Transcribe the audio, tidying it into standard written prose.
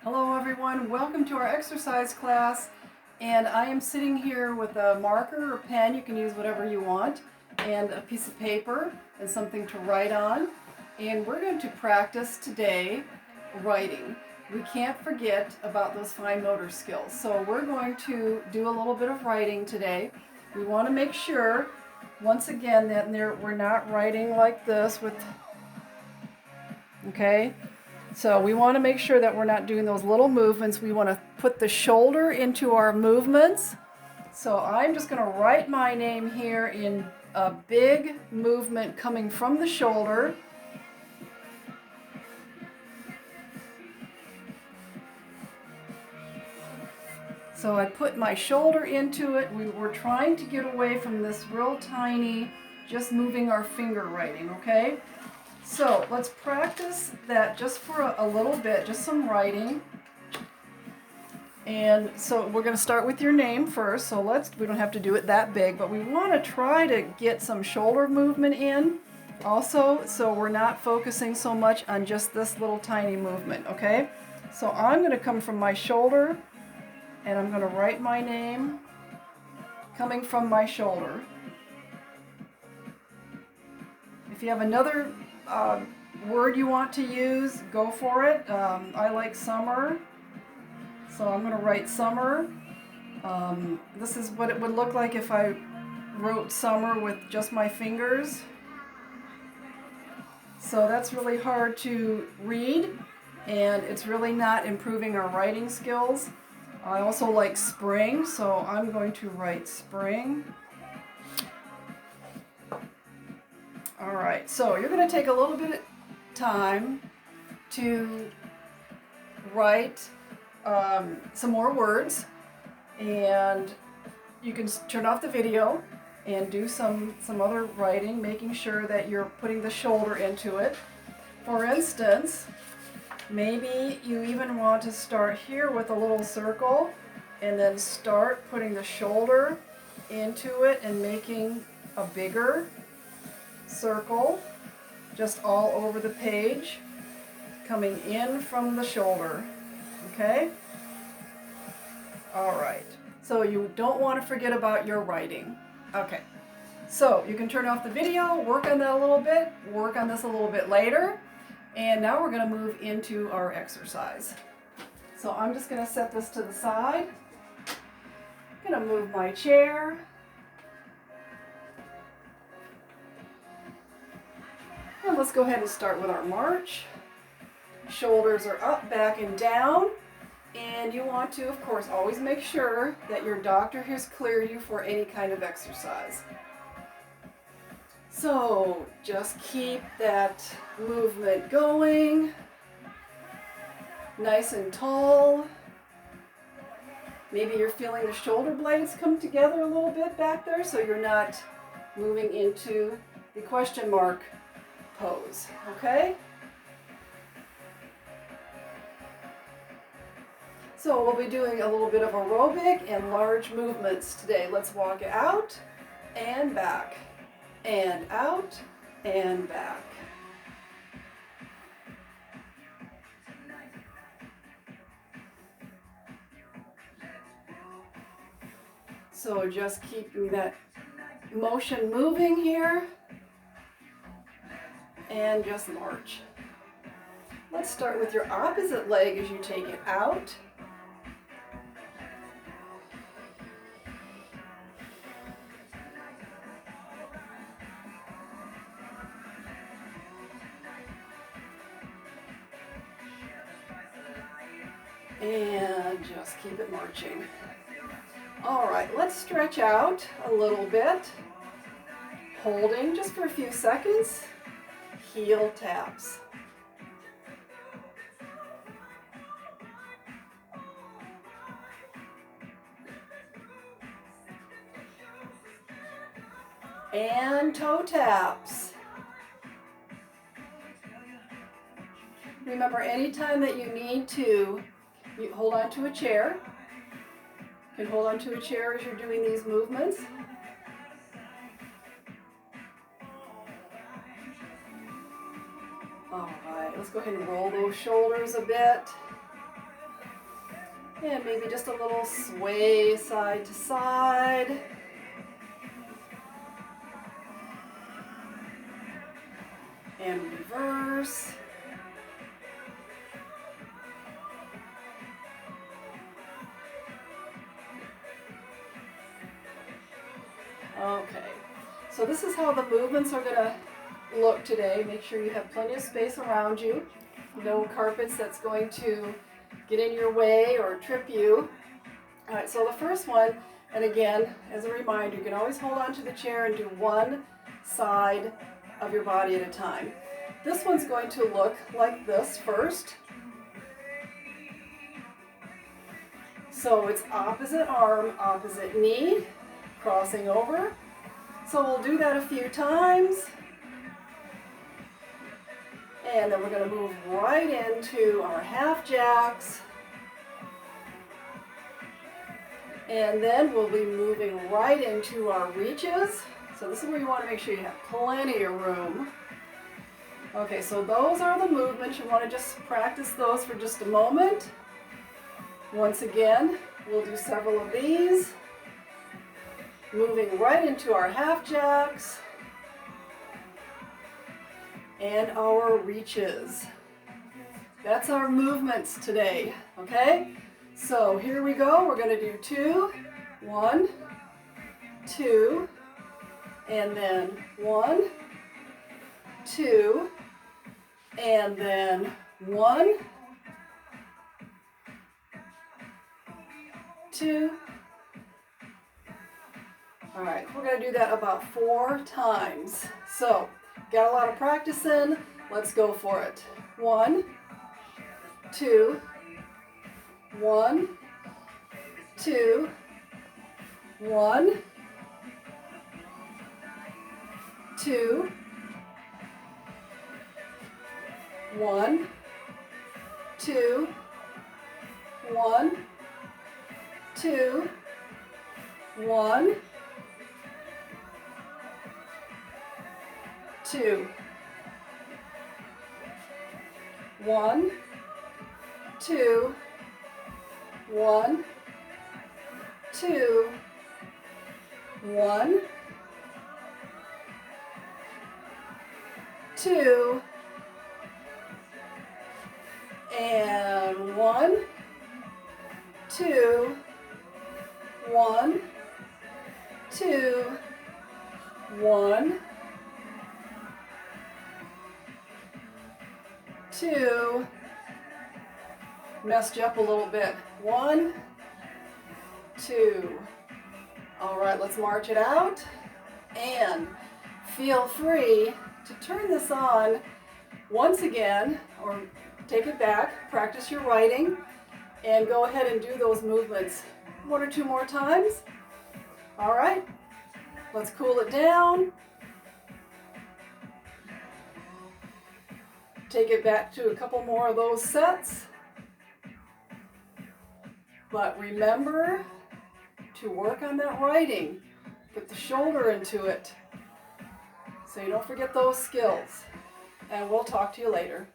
Hello everyone, welcome to our exercise class, and I am sitting here with a marker or pen, you can use whatever you want, and a piece of paper and something to write on, and we're going to practice today writing. We can't forget about those fine motor skills, so we're going to do a little bit of writing today. We want to make sure, once again, that we're not writing like this with, okay? So we want to make sure that we're not doing those little movements. We want to put the shoulder into our movements. So I'm just going to write my name here in a big movement coming from the shoulder. So I put my shoulder into it. We were trying to get away from this real tiny, just moving our finger writing, okay? So let's practice that just for a little bit, just some writing. And so we're going to start with your name first. So we don't have to do it that big, but we want to try to get some shoulder movement in also, so we're not focusing so much on just this little tiny movement, okay? So I'm going to come from my shoulder and I'm going to write my name coming from my shoulder. If you have another word you want to use, go for it. I like summer, so I'm going to write summer. This is what it would look like if I wrote summer with just my fingers. So that's really hard to read, and it's really not improving our writing skills. I also like spring, so I'm going to write spring. All right, so you're going to take a little bit of time to write some more words, and you can turn off the video and do some other writing, making sure that you're putting the shoulder into it. For instance, maybe you even want to start here with a little circle and then start putting the shoulder into it and making a bigger circle just all over the page, coming in from the shoulder, okay? All right, so you don't want to forget about your writing. Okay, so you can turn off the video, work on that a little bit, work on this a little bit later, and now we're going to move into our exercise. So I'm just going to set this to the side. I'm going to move my chair. And let's go ahead and start with our march. Shoulders are up, back, and down. And you want to, of course, always make sure that your doctor has cleared you for any kind of exercise. So just keep that movement going, nice and tall. Maybe you're feeling the shoulder blades come together a little bit back there, so you're not moving into the question mark pose, okay? So we'll be doing a little bit of aerobic and large movements today. Let's walk out and back, and out and back. So just keeping that motion moving here, and just march. Let's start with your opposite leg as you take it out. And just keep it marching. All right, let's stretch out a little bit, holding just for a few seconds, heel taps. And toe taps. Remember, anytime that you need to, you hold on to a chair. You can hold on to a chair as you're doing these movements. All right, let's go ahead and roll those shoulders a bit. And maybe just a little sway side to side. And reverse. Okay, so this is how the movements are going to look today. Make sure you have plenty of space around you. No carpets that's going to get in your way or trip you. All right, so the first one, and again, as a reminder, you can always hold on to the chair and do one side of your body at a time. This one's going to look like this first. So it's opposite arm, opposite knee, crossing over. So we'll do that a few times. And then we're going to move right into our half jacks. And then we'll be moving right into our reaches. So this is where you want to make sure you have plenty of room. Okay, so those are the movements. You want to just practice those for just a moment. Once again, we'll do several of these. Moving right into our half jacks and our reaches. That's our movements today, okay? So here we go. We're going to do 2, 1, 2, and then 1, 2, and then 1, 2. All right, we're going to do that about 4 times. So, got a lot of practice in. Let's go for it. 1, 2, 1, 2, 1, 2, 1, 2, 1, 2, 1, 2, 1, 2, 1, 2, 1, 2, and 1, 2, 1, 2, 1, 2, messed you up a little bit. 1, 2. All right, let's march it out. And feel free to turn this on once again, or take it back, practice your writing, and go ahead and do those movements 1 or 2 more times. All right, let's cool it down. Take it back to a couple more of those sets. But remember to work on that writing. Get the shoulder into it so you don't forget those skills. And we'll talk to you later.